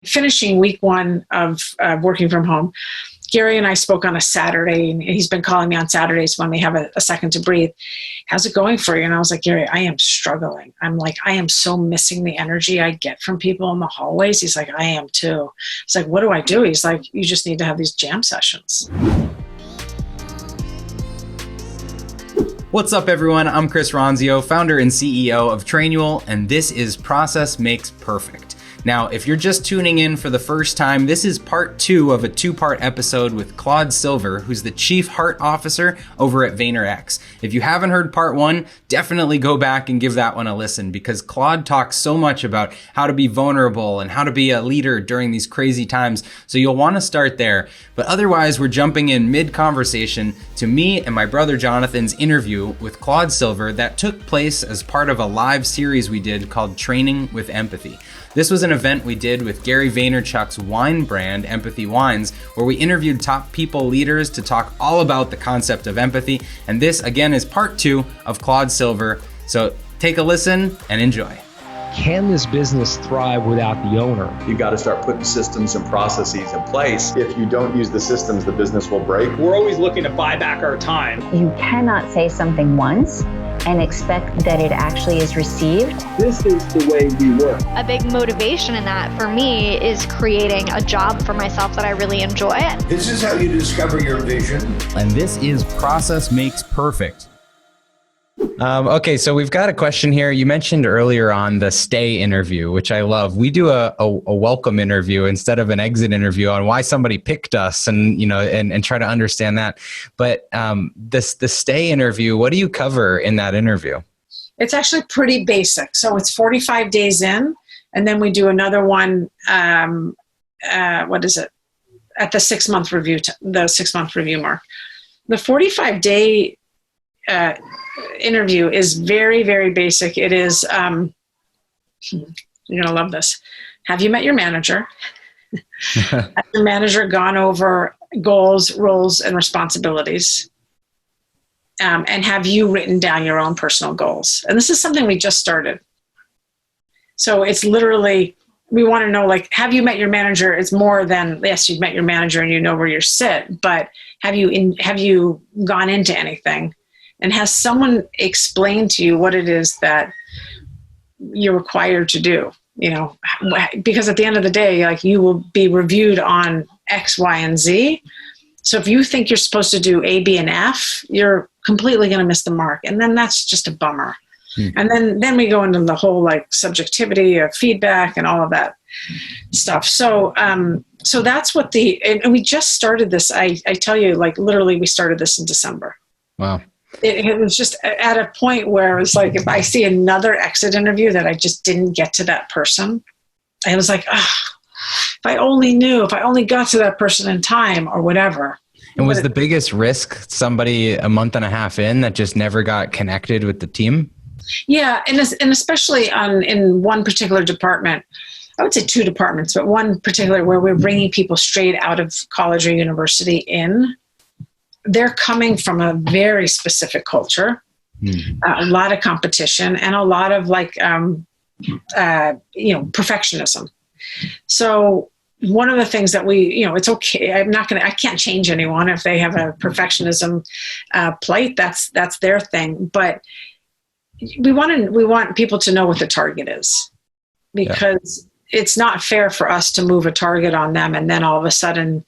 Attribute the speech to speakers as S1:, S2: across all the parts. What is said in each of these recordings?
S1: finishing week one of working from home, Gary and I spoke on a Saturday, and he's been calling me on Saturdays when we have a second to breathe. How's it going for you? And I was like, Gary, I am struggling. I'm like, I am so missing the energy I get from people in the hallways. He's like, I am too. It's like, what do I do? He's like, you just need to have these jam sessions.
S2: What's up, everyone? I'm Chris Ronzio, founder and CEO of Trainual, and this is Process Makes Perfect. Now, if you're just tuning in for the first time, this is part 2 of a 2-part episode with Claude Silver, who's the Chief Heart Officer over at VaynerX. If you haven't heard part 1, definitely go back and give that one a listen, because Claude talks so much about how to be vulnerable and how to be a leader during these crazy times, so you'll want to start there. But otherwise, we're jumping in mid-conversation to me and my brother Jonathan's interview with Claude Silver that took place as part of a live series we did called Training with Empathy. This was an event we did with Gary Vaynerchuk's wine brand, Empathy Wines, where we interviewed top people leaders to talk all about the concept of empathy. And this, again, is part 2 of Claude Silver. So take a listen and enjoy.
S3: Can this business thrive without the owner?
S4: You got to start putting systems and processes in place. If you don't use the systems, the business will break.
S5: We're always looking to buy back our time.
S6: You cannot say something once and expect that it actually is received.
S7: This is the way we work.
S8: A big motivation in that for me is creating a job for myself that I really enjoy.
S9: This is how you discover your vision.
S2: And this is Process Makes Perfect. Okay, so we've got a question here. You mentioned earlier on the stay interview, which I love. We do a welcome interview instead of an exit interview on why somebody picked us, and and try to understand that. But the stay interview, what do you cover in that interview?
S1: It's actually pretty basic. So it's 45 days in, and then we do another one. What is it? At the 6-month review, the 6-month review mark. The 45-day interview is very, very basic. It is, you're going to love this. Have you met your manager? Has your manager gone over goals, roles, and responsibilities? And have you written down your own personal goals? And this is something we just started. So it's literally, we want to know, like, have you met your manager? It's more than, yes, you've met your manager and you know where you sit, but have you gone into anything? And has someone explained to you what it is that you're required to do? Because at the end of the day, like, you will be reviewed on X, Y, and Z. So if you think you're supposed to do A, B, and F, you're completely going to miss the mark. And then that's just a bummer. And then we go into the whole like subjectivity of feedback and all of that stuff. So so that's what and we just started this. I tell you, like, literally we started this in December. Wow. It was just at a point where it was like, if I see another exit interview that I just didn't get to that person, I was like, if I only knew, if I only got to that person in time or whatever.
S2: And was the biggest risk somebody a month and a half in that just never got connected with the team? Yeah.
S1: And especially in one particular department, I would say 2 departments, but one particular where we're bringing people straight out of college or university in. They're coming from a very specific culture, a lot of competition, and a lot of like, perfectionism. So one of the things that it's okay. I can't change anyone if they have a perfectionism plight. That's their thing. But we want people to know what the target is, because it's not fair for us to move a target on them and then all of a sudden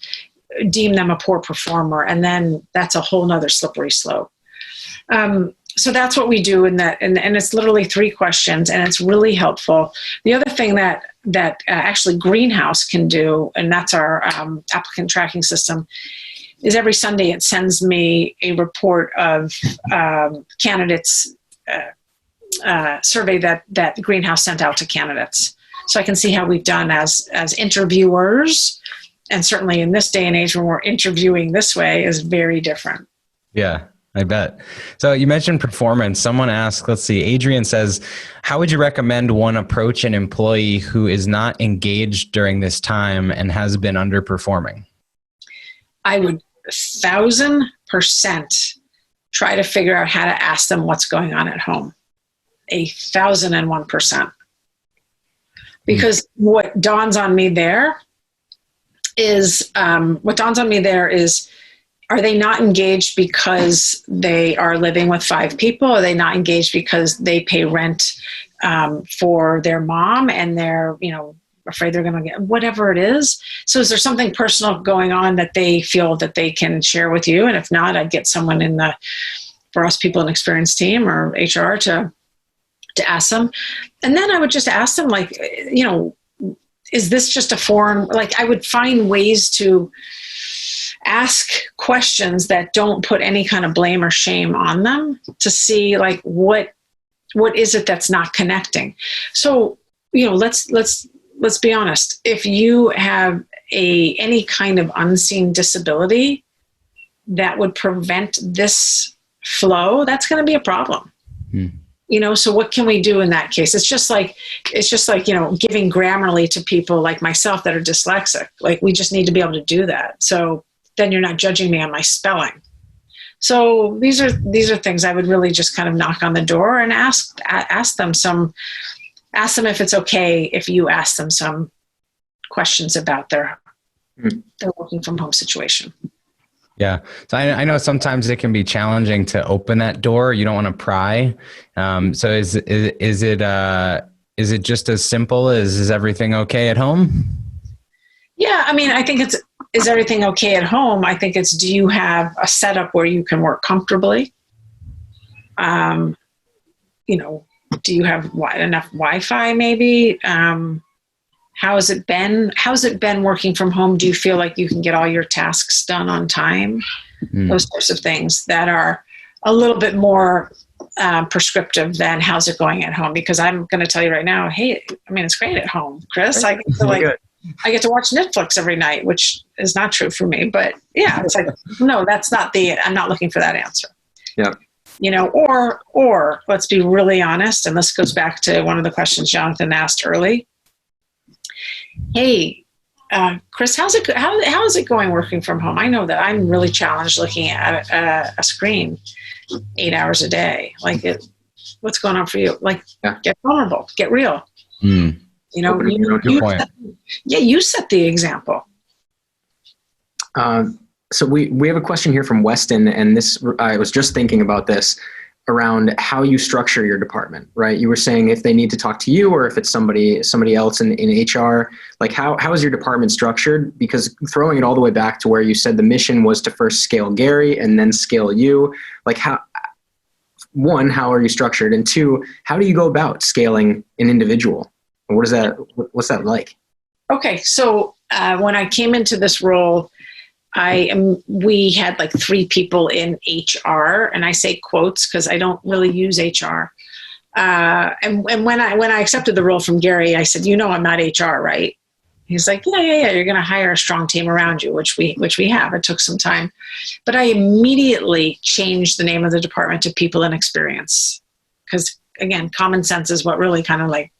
S1: deem them a poor performer, and then that's a whole nother slippery slope. So that's what we do in that, and it's literally 3 questions, and it's really helpful. The other thing that actually Greenhouse can do, and that's our applicant tracking system, is every Sunday it sends me a report of candidates survey that Greenhouse sent out to candidates, so I can see how we've done as interviewers. And certainly in this day and age when we're interviewing this way is very different.
S2: Yeah, I bet. So you mentioned performance. Someone asked, let's see, Adrian says, how would you recommend one approach an employee who is not engaged during this time and has been underperforming?
S1: I would 1,000% try to figure out how to ask them what's going on at home. 1,001%. Because what dawns on me there is, are they not engaged because they are living with 5 people? Are they not engaged because they pay rent for their mom and they're, afraid they're going to get whatever it is? So is there something personal going on that they feel that they can share with you? And if not, I'd get someone for us people, an experienced team or HR to ask them. And then I would just ask them, like, is this just a foreign, like, I would find ways to ask questions that don't put any kind of blame or shame on them to see, like, what is it that's not connecting? So, let's be honest. If you have any kind of unseen disability that would prevent this flow, that's going to be a problem. So what can we do in that case? It's just like, giving Grammarly to people like myself that are dyslexic. Like, we just need to be able to do that. So then you're not judging me on my spelling. So these are things I would really just kind of knock on the door and ask them if it's okay if you ask them some questions about their working from home situation.
S2: Yeah. So I know sometimes it can be challenging to open that door. You don't want to pry. So is it just as simple as, is everything okay at home?
S1: Yeah. I mean, I think is everything okay at home? I think it's, do you have a setup where you can work comfortably? Do you have enough Wi-Fi maybe? How's it been working from home? Do you feel like you can get all your tasks done on time? Those types of things that are a little bit more prescriptive than how's it going at home? Because I'm going to tell you right now, hey, I mean, it's great at home, Chris. I get to watch Netflix every night, which is not true for me. But yeah, it's like, no, I'm not looking for that answer.
S10: Yeah.
S1: Or let's be really honest, and this goes back to one of the questions Jonathan asked early. Hey, Chris, how is it going working from home? I know that I'm really challenged looking at a screen 8 hours a day. Like, what's going on for you? Like, Get vulnerable, get real. You set the example.
S10: So we have a question here from Weston, and I was just thinking about this around how you structure your department, right? You were saying if they need to talk to you or if it's somebody else in HR, like how is your department structured? Because throwing it all the way back to where you said the mission was to first scale Gary and then scale you, like how are you structured? And 2, how do you go about scaling an individual? And what's that like? Okay.
S1: So when I came into this role, we had like 3 people in HR, and I say quotes because I don't really use HR. And when I accepted the role from Gary, I said, I'm not HR, right? He's like, yeah. You're going to hire a strong team around you, which we have. It took some time, but I immediately changed the name of the department to People and Experience, because again, common sense is what really kind of like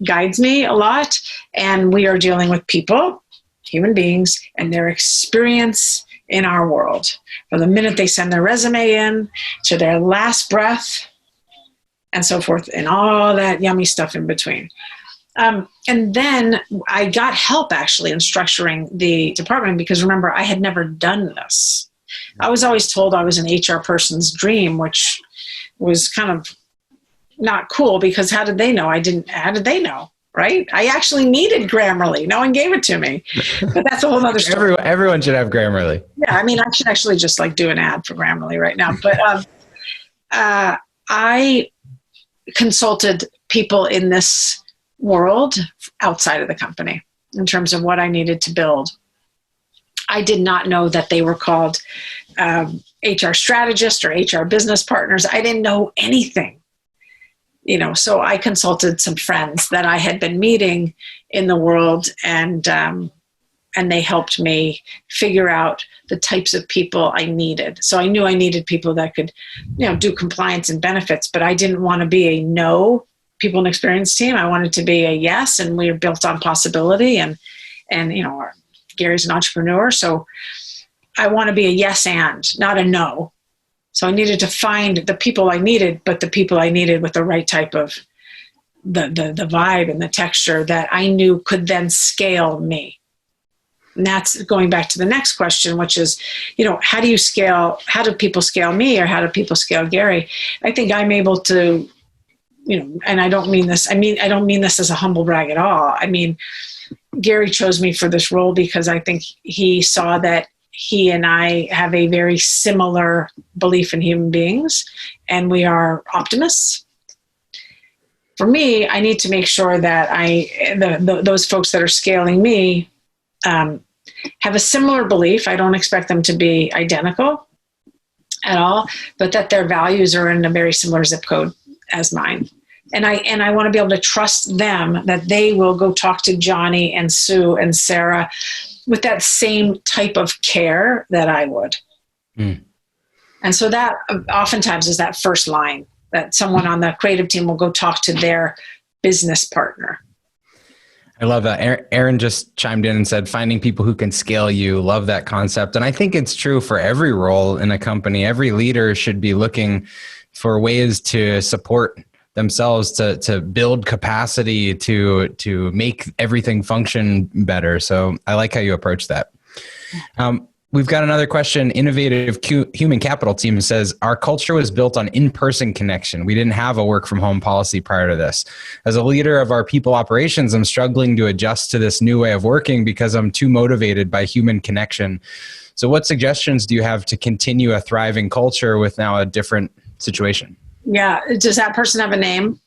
S1: guides me a lot. And we are dealing with people, human beings, and their experience in our world. From the minute they send their resume in to their last breath and so forth, and all that yummy stuff in between. And then I got help actually in structuring the department, because remember, I had never done this. I was always told I was an HR person's dream, which was kind of not cool, because how did they know? How did they know? Right? I actually needed Grammarly. No one gave it to me, but that's a whole other story.
S2: Everyone should have Grammarly.
S1: Yeah. I mean, I should actually just like do an ad for Grammarly right now, but I consulted people in this world outside of the company in terms of what I needed to build. I did not know that they were called HR strategists or HR business partners. I didn't know anything. So I consulted some friends that I had been meeting in the world, and they helped me figure out the types of people I needed. So I knew I needed people that could, do compliance and benefits, but I didn't want to be a no People and Experience team. I wanted to be a yes, and we were built on possibility, and Gary's an entrepreneur, so I want to be a yes and, not a no. So I needed to find the people I needed, but the people I needed with the right type of the vibe and the texture that I knew could then scale me. And that's going back to the next question, which is, how do people scale me, or how do people scale Gary? I think I'm able to, and I don't mean this as a humble brag at all. I mean, Gary chose me for this role because I think he saw that he and I have a very similar belief in human beings, and we are optimists. For me, I need to make sure that those folks that are scaling me have a similar belief. I don't expect them to be identical at all, but that their values are in a very similar zip code as mine. And I want to be able to trust them that they will go talk to Johnny and Sue and Sarah with that same type of care that I would. Mm. And so that oftentimes is that first line that someone on the creative team will go talk to their business partner.
S2: I love that. Aaron just chimed in and said, finding people who can scale you. Love that concept. And I think it's true for every role in a company. Every leader should be looking for ways to support themselves, to build capacity, to make everything function better. So I like how you approach that. We've got another question. Innovative Human Capital Team says, our culture was built on in-person connection. We didn't have a work from home policy prior to this. As a leader of our people operations, I'm struggling to adjust to this new way of working because I'm too motivated by human connection. So what suggestions do you have to continue a thriving culture with now a different situation?
S1: Yeah. Does that person have a name?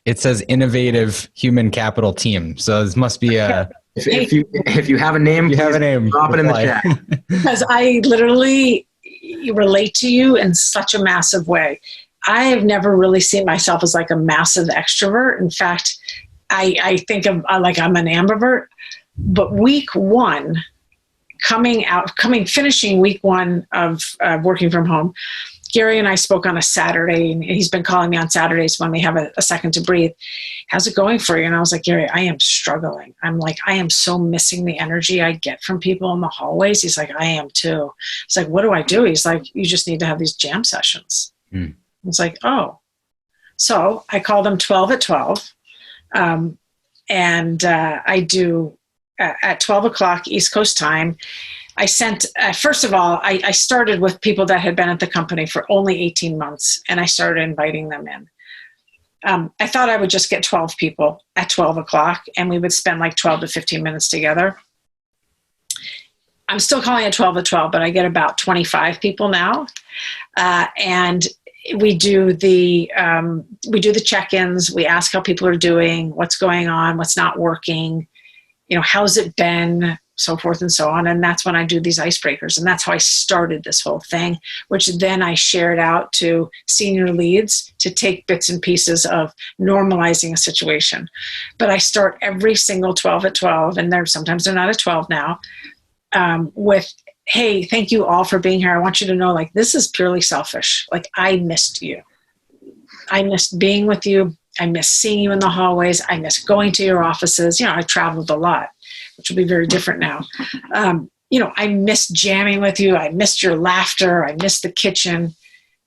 S2: It says Innovative Human Capital Team. So this must be a...
S10: If you have a name, drop it in the chat.
S1: Because I literally relate to you in such a massive way. I have never really seen myself as like a massive extrovert. In fact, I think of like I'm an ambivert. But week one, finishing week one of working from home, Gary and I spoke on a Saturday, and he's been calling me on Saturdays when we have a second to breathe. How's it going for you? And I was like, Gary, I am struggling. I'm like, I am so missing the energy I get from people in the hallways. He's like, I am too. It's like, what do I do? He's like, you just need to have these jam sessions. Mm. It's like, oh. So I call them 12 at 12. And I do at 12 o'clock East Coast time. I sent, first of all, I started with people that had been at the company for only 18 months, and I started inviting them in. I thought I would just get 12 people at 12 o'clock, and we would spend like 12 to 15 minutes together. I'm still calling it 12 at 12, but I get about 25 people now. And we do the check-ins. We ask how people are doing, what's going on, what's not working, how's it been, so forth and so on. And that's when I do these icebreakers. And that's how I started this whole thing, which then I shared out to senior leads to take bits and pieces of normalizing a situation. But I start every single 12 at 12, and sometimes they're not at 12 now, with, hey, thank you all for being here. I want you to know, like, this is purely selfish. Like, I missed you. I missed being with you. I miss seeing you in the hallways. I miss going to your offices. I traveled a lot, which will be very different now. I miss jamming with you. I missed your laughter. I missed the kitchen.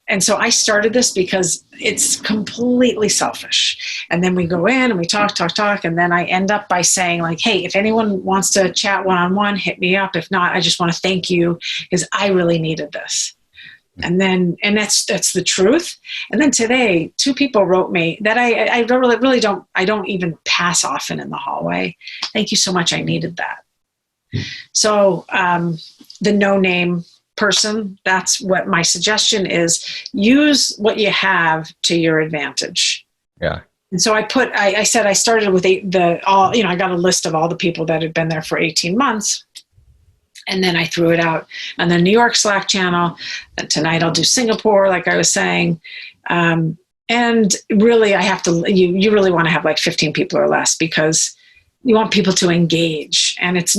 S1: And so I started this because it's completely selfish. And then we go in and we talk. And then I end up by saying, like, hey, if anyone wants to chat one-on-one, hit me up. If not, I just want to thank you because I really needed this. And that's the truth. And then today, 2 people wrote me that I really don't even pass often in the hallway. Thank you so much. I needed that. So the no-name person, that's what my suggestion is. Use what you have to your advantage.
S2: Yeah. And
S1: so I said I started with I got a list of all the people that had been there for 18 months. And then I threw it out on the New York Slack channel. And tonight I'll do Singapore, like I was saying. And really, you really want to have like 15 people or less because you want people to engage. And this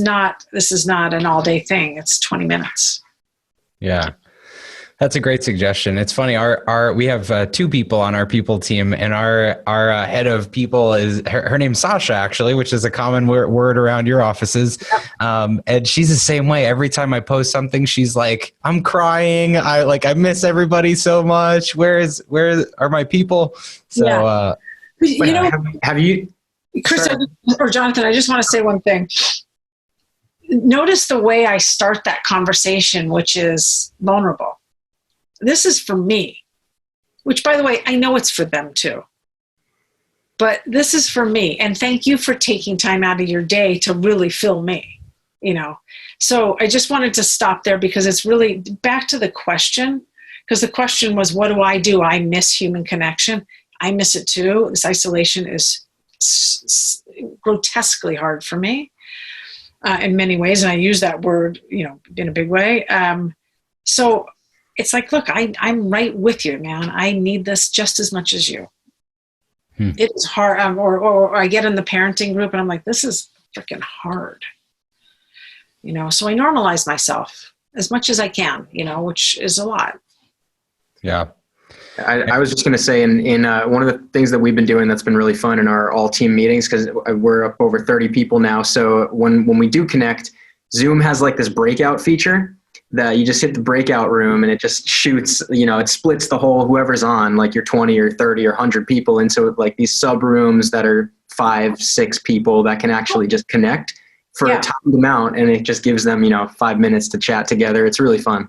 S1: is not an all day thing. It's 20 minutes.
S2: Yeah. That's a great suggestion. It's funny. We have 2 people on our people team, and our head of people is her name's Sasha, actually, which is a common word around your offices. And she's the same way. Every time I post something, she's like, "I'm crying. I miss everybody so much. Where are my people?" So
S1: You know,
S10: have you,
S1: Chris or Jonathan, I just want to say one thing. Notice the way I start that conversation, which is vulnerable. This is for me, which, by the way, I know it's for them too. But this is for me. And thank you for taking time out of your day to really fill me, you know. So I just wanted to stop there because it's really back to the question, because the question was, what do? I miss human connection. I miss it too. This isolation is grotesquely hard for me in many ways. And I use that word, you know, in a big way. So it's like, look, I'm right with you, man. I need this just as much as you. It is hard. Or I get in the parenting group and I'm like, this is freaking hard. You know, so I normalize myself as much as I can, you know, which is a lot.
S2: Yeah.
S10: I was just going to say, in one of the things that we've been doing that's been really fun in our all team meetings, because we're up over 30 people now. So when we do connect, Zoom has like this breakout feature that you just hit the breakout room and it just shoots, you know, it splits the whole, whoever's on, like your 20 or 30 or 100 people into like these sub rooms that are 5, 6 people that can actually just connect for a timed amount. And it just gives them, you know, 5 minutes to chat together. It's really fun.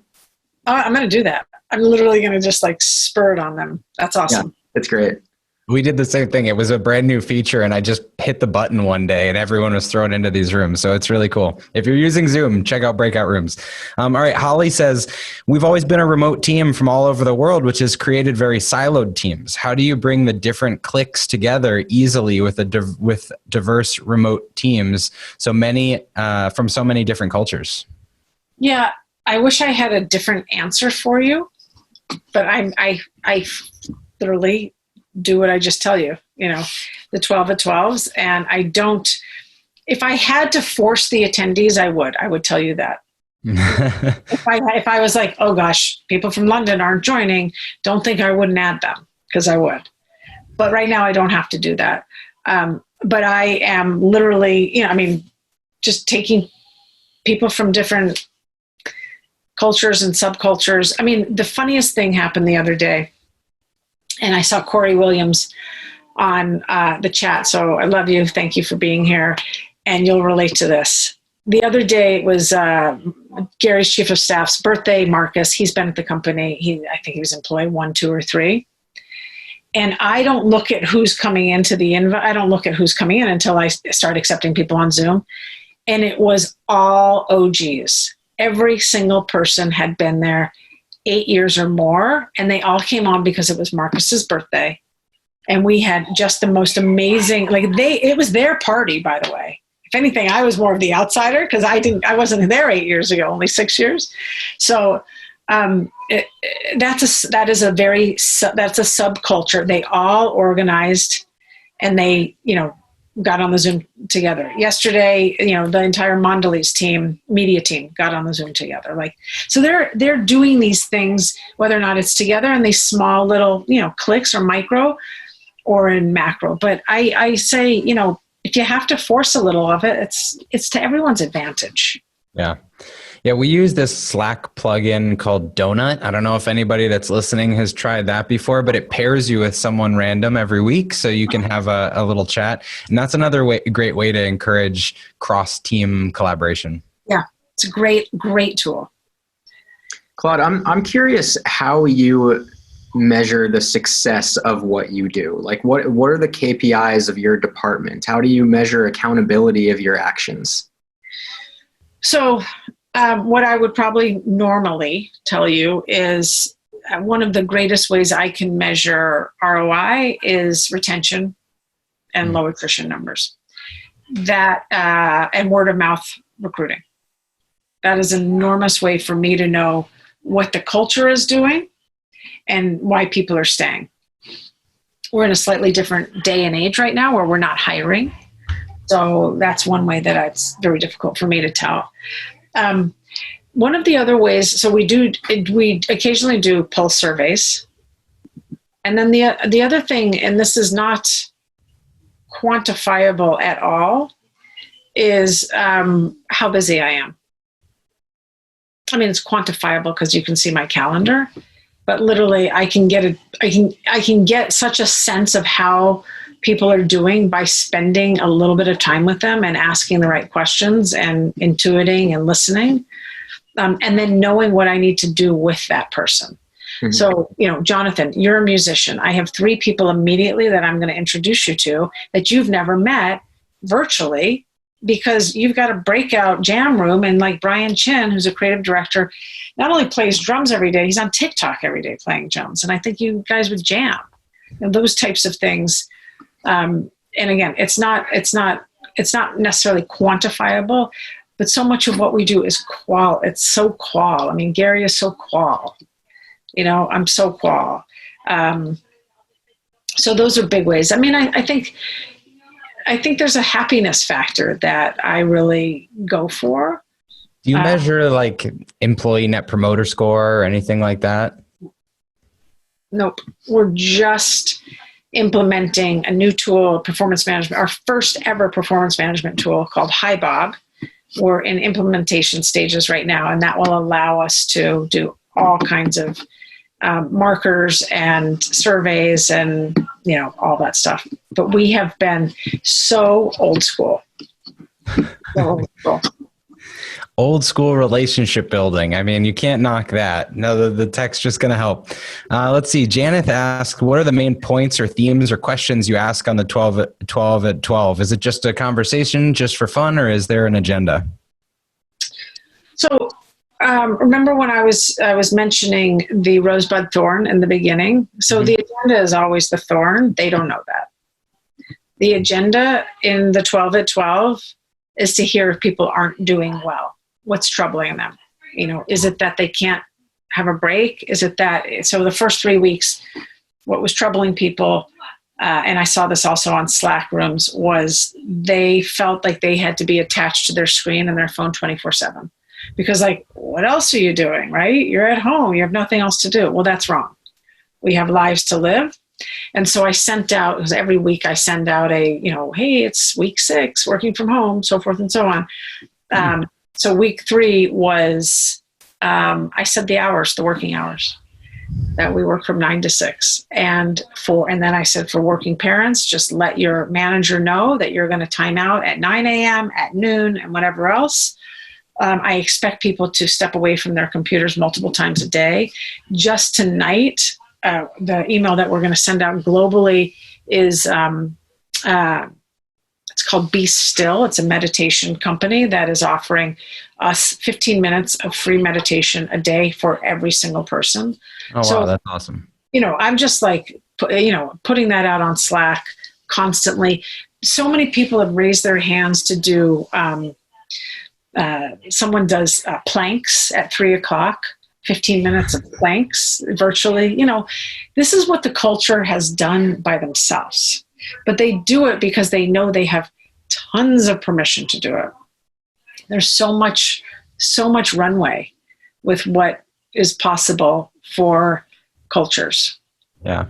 S1: I'm going to do that. I'm literally going to just like spur it on them. That's awesome.
S10: Yeah, it's great.
S2: We did the same thing. It was a brand new feature and I just hit the button one day and everyone was thrown into these rooms. So it's really cool. If you're using Zoom, check out breakout rooms. All right. Holly says, we've always been a remote team from all over the world, which has created very siloed teams. How do you bring the different cliques together easily with with diverse remote teams? So many from so many different cultures.
S1: Yeah. I wish I had a different answer for you, but I literally do what I just tell you, you know, the 12 at 12s. And I don't, if I had to force the attendees, I would tell you that. if I was like, oh gosh, people from London aren't joining, don't think I wouldn't add them, because I would. But right now I don't have to do that. But I am literally, you know, I mean, just taking people from different cultures and subcultures. I mean, the funniest thing happened the other day. And I saw Corey Williams on the chat. So I love you. Thank you for being here. And you'll relate to this. The other day was Gary's chief of staff's birthday, Marcus. He's been at the company. I think he was employee 1, 2, or 3. And I don't look at who's coming into the invite. I don't look at who's coming in until I start accepting people on Zoom. And it was all OGs. Every single person had been there 8 years or more, and they all came on because it was Marcus's birthday. And we had just the most amazing, it was their party, by the way. If anything, I was more of the outsider because I wasn't there 8 years ago, only 6 years. So that's a subculture. They all organized and they, you know, got on the Zoom together. Yesterday, you know, the entire Mondelez team, media team, got on the Zoom together. So they're doing these things, whether or not it's together in these small little, you know, cliques or micro or in macro. But I say, you know, if you have to force a little of it, it's to everyone's advantage.
S2: Yeah. Yeah, we use this Slack plugin called Donut. I don't know if anybody that's listening has tried that before, but it pairs you with someone random every week so you can have a little chat. And that's another great way to encourage cross-team collaboration.
S1: Yeah, it's a great tool.
S10: Claude, I'm curious how you measure the success of what you do. Like what are the KPIs of your department? How do you measure accountability of your actions? So what I would probably normally tell you is one of the greatest ways I can measure ROI is retention and low attrition numbers. That and word of mouth recruiting. That is an enormous way for me to know what the culture is doing and why people are staying. We're in a slightly different day and age right now where we're not hiring. So that's one way that it's very difficult for me to tell. One of the other ways, so we occasionally do pulse surveys. And then the other thing, and this is not quantifiable at all, is how busy I am. I mean, it's quantifiable because you can see my calendar, but literally I can get such a sense of how
S1: people are doing by spending a little bit of time with them and asking the right questions and intuiting and listening, and then knowing what I need to do with that person. Mm-hmm. So, Jonathan, you're a musician. I have 3 people immediately that I'm going to introduce you to that you've never met virtually, because you've got a breakout jam room. And like Brian Chin, who's a creative director, not only plays drums every day, he's on TikTok every day playing drums. And I think you guys would jam, those types of things. And again, it's not necessarily quantifiable, but so much of what we do is qual. It's so qual. I mean, Gary is so qual. I'm so qual. So those are big ways. I mean, I think there's a happiness factor that I really go for.
S2: Do you measure like employee net promoter score or anything like that?
S1: Nope. We're just implementing a new tool, performance management, our first ever performance management tool called HiBob. We're in implementation stages right now, and that will allow us to do all kinds of markers and surveys and all that stuff. But we have been so old school.
S2: Old school relationship building. I mean, you can't knock that. No, the tech's just going to help. Let's see. Janeth asked, what are the main points or themes or questions you ask on the 12 at 12? Is it just a conversation just for fun, or is there an agenda?
S1: So remember when I was mentioning the rosebud thorn in the beginning? So the agenda is always the thorn. They don't know that. The agenda in the 12 at 12 is to hear if people aren't doing well. What's troubling them? Is it that they can't have a break? Is it that, so the first 3 weeks, what was troubling people, and I saw this also on Slack rooms, was they felt like they had to be attached to their screen and their phone 24/7. Because what else are you doing, right? You're at home. You have nothing else to do. Well, that's wrong. We have lives to live. And so I sent out, because every week I send out a, hey, it's week 6, working from home, so forth and so on. So week 3 was, I said the working hours, that we work from 9 to 6. And then I said for working parents, just let your manager know that you're going to time out at 9 a.m., at noon, and whatever else. I expect people to step away from their computers multiple times a day. Just tonight, the email that we're going to send out globally is, it's called Be Still. It's a meditation company that is offering us 15 minutes of free meditation a day for every single person.
S2: Oh, wow, that's awesome.
S1: I'm just putting that out on Slack constantly. So many people have raised their hands to do, someone does planks at 3:00, 15 minutes of planks virtually. This is what the culture has done by themselves, but they do it because they know they have tons of permission to do it. There's so much runway with what is possible for cultures.
S2: Yeah.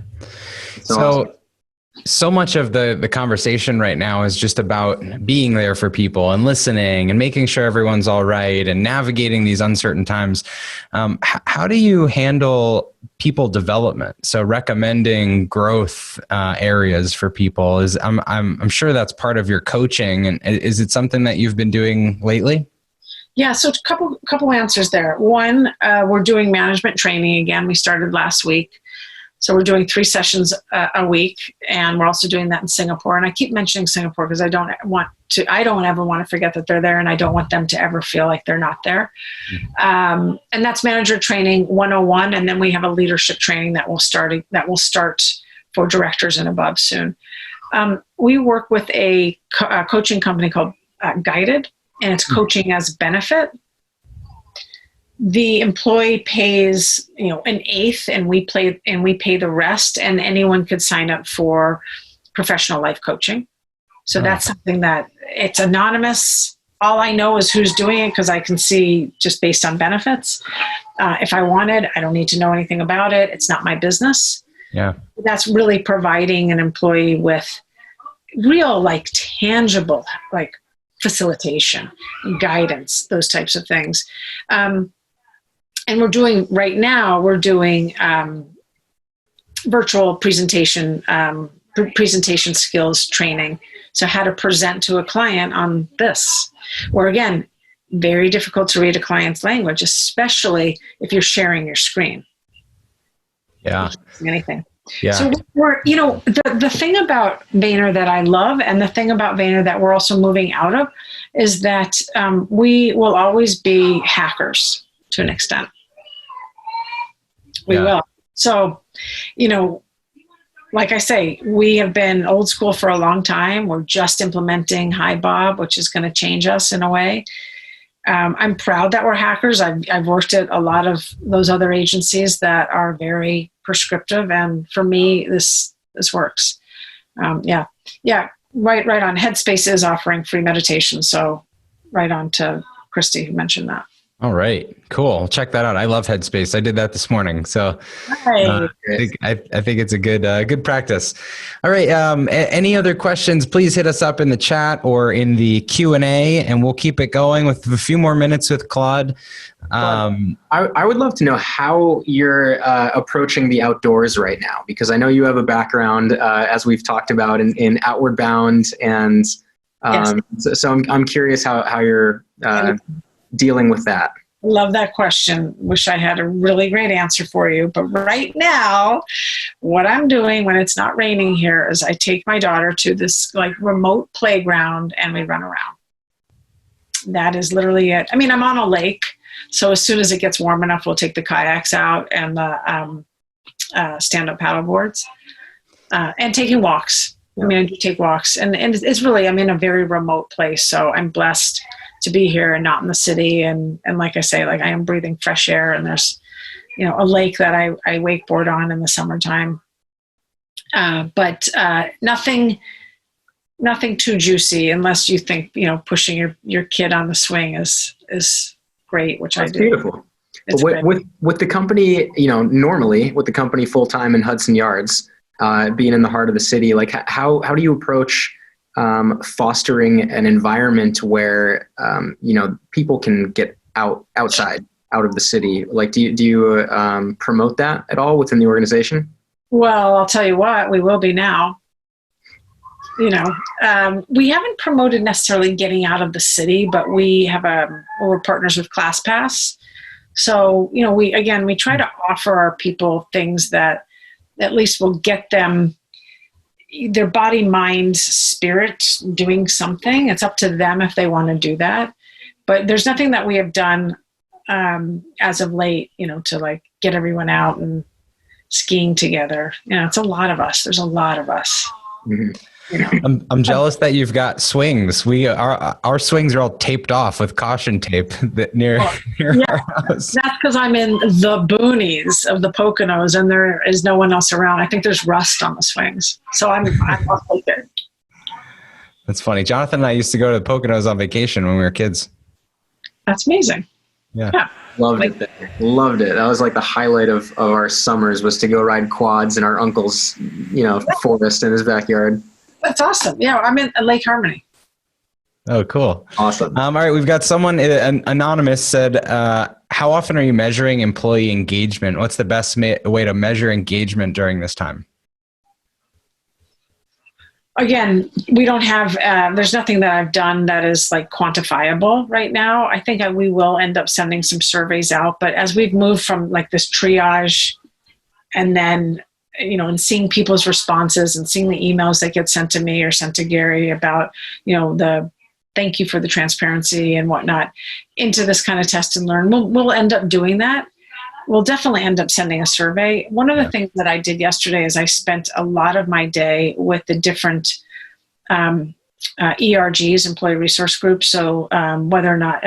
S2: So much of the conversation right now is just about being there for people and listening and making sure everyone's all right and navigating these uncertain times. How do you handle people development? So recommending growth areas for people I'm sure that's part of your coaching. And is it something that you've been doing lately?
S1: Yeah, so a couple answers there. One, we're doing management training again. We started last week. So we're doing 3 sessions a week, and we're also doing that in Singapore. And I keep mentioning Singapore because I don't ever want to forget that they're there, and I don't want them to ever feel like they're not there. And that's manager training 101, and then we have a leadership training that will start for directors and above soon. We work with a coaching company called Guided, and it's coaching as benefit. The employee pays, an 1/8, and we pay the rest, and anyone could sign up for professional life coaching. So that's something that it's anonymous. All I know is who's doing it because I can see just based on benefits. If I wanted, I don't need to know anything about it. It's not my business.
S2: Yeah.
S1: That's really providing an employee with real, tangible, facilitation, guidance, those types of things. And we're doing virtual presentation presentation skills training. So how to present to a client on this, or again, very difficult to read a client's language, especially if you're sharing your screen.
S2: Yeah.
S1: Anything.
S2: Yeah.
S1: So we're, the thing about Vayner that I love, and the thing about Vayner that we're also moving out of, is that we will always be hackers to an extent. We will. So, like I say, we have been old school for a long time. We're just implementing Hi Bob, which is going to change us in a way. I'm proud that we're hackers. I've worked at a lot of those other agencies that are very prescriptive, and for me, this works. Right on. Headspace is offering free meditation, so right on to Christy who mentioned that.
S2: All right, cool. I'll check that out. I love Headspace. I did that this morning, so I think it's a good practice. All right. Any other questions? Please hit us up in the chat or in the Q&A, and we'll keep it going with a few more minutes with Claude.
S10: I would love to know how you're approaching the outdoors right now, because I know you have a background, as we've talked about, in Outward Bound, and so I'm curious how you're dealing with that.
S1: Love that question. Wish I had a really great answer for you. But right now, what I'm doing when it's not raining here is I take my daughter to this remote playground and we run around. That is literally it. I mean, I'm on a lake, so as soon as it gets warm enough, we'll take the kayaks out and the stand-up paddle boards and taking walks. I mean, I do take walks, and it's really, I'm in a very remote place, so I'm blessed to be here and not in the city. And like I say, I am breathing fresh air, and there's, a lake that I wakeboard on in the summertime. But nothing too juicy, unless you think, pushing your kid on the swing is great, which
S10: That's
S1: I do.
S10: Beautiful. With the company, normally with the company full-time in Hudson Yards, being in the heart of the city, how do you approach fostering an environment where people can get outside out of the city? Do you promote that at all within the organization? Well,
S1: I'll tell you what, we will be now. We haven't promoted necessarily getting out of the city, but we're partners with ClassPass. So, we try to offer our people things that at least will get them their body, mind, spirit doing something. It's up to them if they want to do that. But there's nothing that we have done as of late, to get everyone out and skiing together. It's a lot of us. There's a lot of us.
S10: Mm-hmm.
S2: I'm jealous that you've got swings. Our swings are all taped off with caution tape near our house.
S1: That's because I'm in the boonies of the Poconos, and there is no one else around. I think there's rust on the swings, so I'm awfully good.
S2: That's funny. Jonathan and I used to go to the Poconos on vacation when we were kids.
S1: That's amazing.
S10: Yeah. Loved it there. Loved it. That was the highlight of our summers, was to go ride quads in our uncle's forest in his backyard.
S1: That's awesome. Yeah, I'm in Lake Harmony.
S2: Oh, cool.
S10: Awesome.
S2: All right, we've got someone, anonymous, said, how often are you measuring employee engagement? What's the best way to measure engagement during this time? Again, we don't have, there's nothing that I've done that is quantifiable right now. I think we will end up sending some surveys out, but as we've moved from this triage and then and seeing people's responses and seeing the emails that get sent to me or sent to Gary about, the thank you for the transparency and whatnot, into this kind of test and learn, we'll end up doing that. We'll definitely end up sending a survey. One of the things that I did yesterday is I spent a lot of my day with the different ERGs, employee resource groups. So whether or not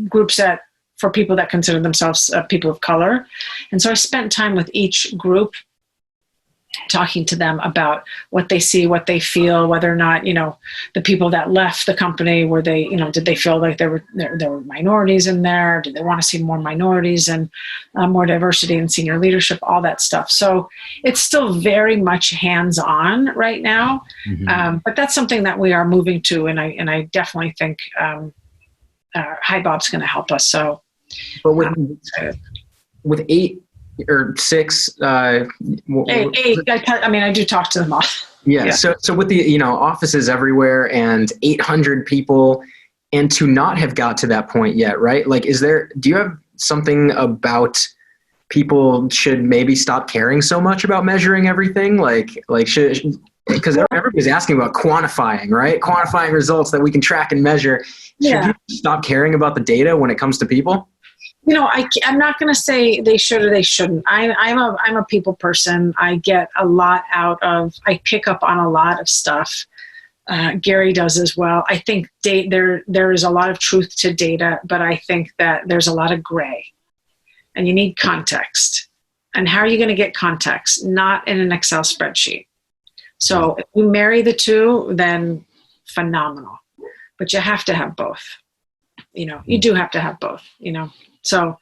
S2: groups that, for people that consider themselves people of color. And so I spent time with each group, talking to them about what they see, what they feel, whether or not, the people that left the company, were they, did they feel like there were minorities in there? Did they want to see more minorities and more diversity in senior leadership, all that stuff. So it's still very much hands-on right now. Mm-hmm. But that's something that we are moving to. And I definitely think Hi Bob's going to help us. So,
S10: but with 8 or 6,
S1: 8. I do talk to them all.
S10: Yeah.
S1: Yeah.
S10: So with the, offices everywhere and 800 people, and to not have got to that point yet, right? Like, do you have something about people should maybe stop caring so much about measuring everything? Because everybody's asking about quantifying, right? Quantifying results that we can track and measure. Should you stop caring about the data when it comes to people?
S1: I'm not going to say they should or they shouldn't. I'm a people person. I get a lot I pick up on a lot of stuff. Gary does as well. I think there is a lot of truth to data, but I think that there's a lot of gray, and you need context. And how are you going to get context? Not in an Excel spreadsheet. So if you marry the two, then phenomenal. But you have to have both. You do have to have both. So,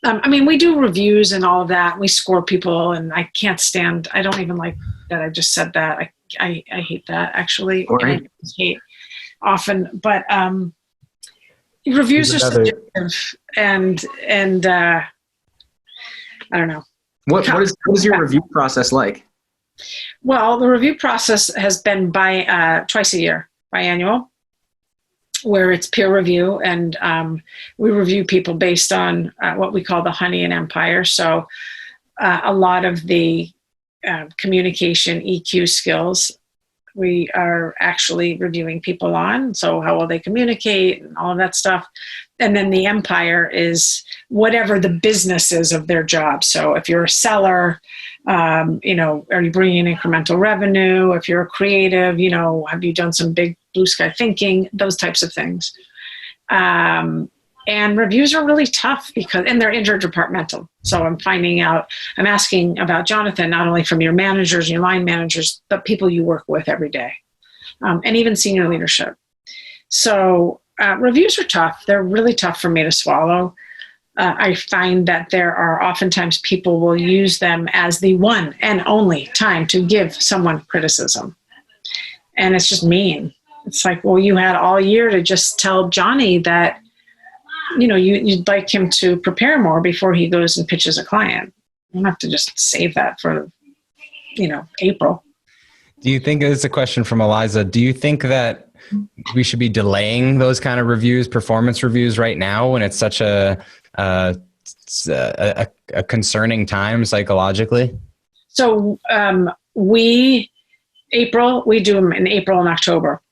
S1: we do reviews and all of that. We score people, and I don't even like that I just said that. I hate that, actually.
S10: Right.
S1: I hate often, but reviews are subjective, and I don't know.
S10: What is your review process like?
S1: Well, the review process has been by twice a year, biannual, where it's peer review, and we review people based on what we call the Honey and Empire. So a lot of the communication EQ skills we are actually reviewing people on. So how will they communicate and all of that stuff. And then the Empire is whatever the business is of their job. So if you're a seller, are you bringing in incremental revenue? If you're a creative, have you done some big blue sky thinking? Those types of things. And reviews are really tough and they're interdepartmental. So I'm asking about Jonathan, not only from your managers and your line managers, but people you work with every day, and even senior leadership. So reviews are tough. They're really tough for me to swallow. I find that there are oftentimes people will use them as the one and only time to give someone criticism. And it's just mean. It's like, well, you had all year to just tell Johnny that, you'd like him to prepare more before he goes and pitches a client. You don't have to just save that for, April.
S2: Do you think, it's a question from Eliza, do you think that we should be delaying those kind of reviews, performance reviews right now when it's such a concerning time psychologically? So
S1: we do them in April and October,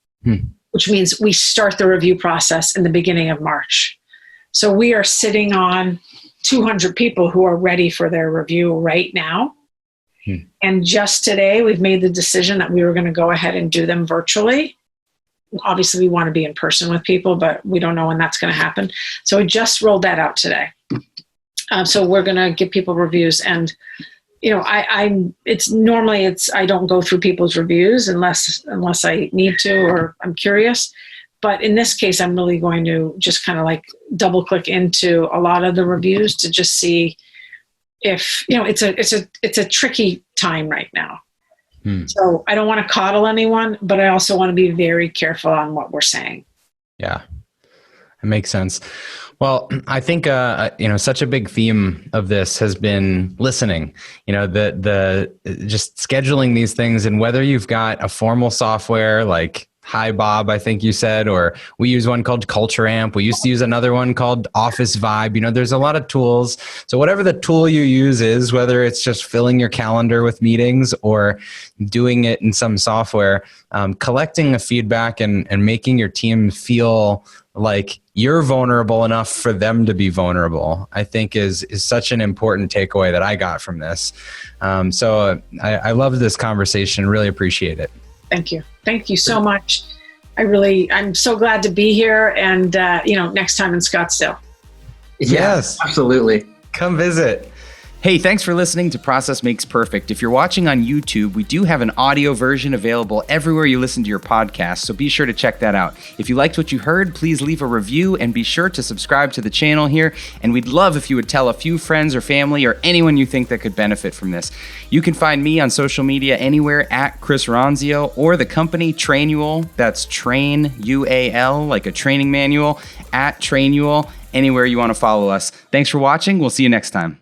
S1: which means we start the review process in the beginning of March. So we are sitting on 200 people who are ready for their review right now. And just today, we've made the decision that we were going to go ahead and do them virtually. Obviously, we want to be in person with people, but we don't know when that's going to happen. So we just rolled that out today. So we're going to give people reviews, and I don't go through people's reviews unless I need to or I'm curious. But in this case, I'm really going to just kind of like double click into a lot of the reviews to just see if, it's a tricky time right now. So I don't want to coddle anyone, but I also want to be very careful on what we're saying.
S2: Yeah, it makes sense. Well, I think, such a big theme of this has been listening, the just scheduling these things, and whether you've got a formal software like Hi Bob, I think you said, or we use one called Culture Amp. We used to use another one called Office Vibe. There's a lot of tools. So whatever the tool you use is, whether it's just filling your calendar with meetings or doing it in some software, collecting the feedback and making your team feel like you're vulnerable enough for them to be vulnerable, I think is such an important takeaway that I got from this. So I love this conversation. Really appreciate it.
S1: Thank you. Thank you so much. I'm so glad to be here, and, next time in Scottsdale.
S2: Yes,
S10: absolutely.
S2: Come visit. Hey, thanks for listening to Process Makes Perfect. If you're watching on YouTube, we do have an audio version available everywhere you listen to your podcast, so be sure to check that out. If you liked what you heard, please leave a review and be sure to subscribe to the channel here. And we'd love if you would tell a few friends or family or anyone you think that could benefit from this. You can find me on social media anywhere at Chris Ronzio, or the company Trainual, that's Train UAL, like a training manual, at Trainual, anywhere you want to follow us. Thanks for watching. We'll see you next time.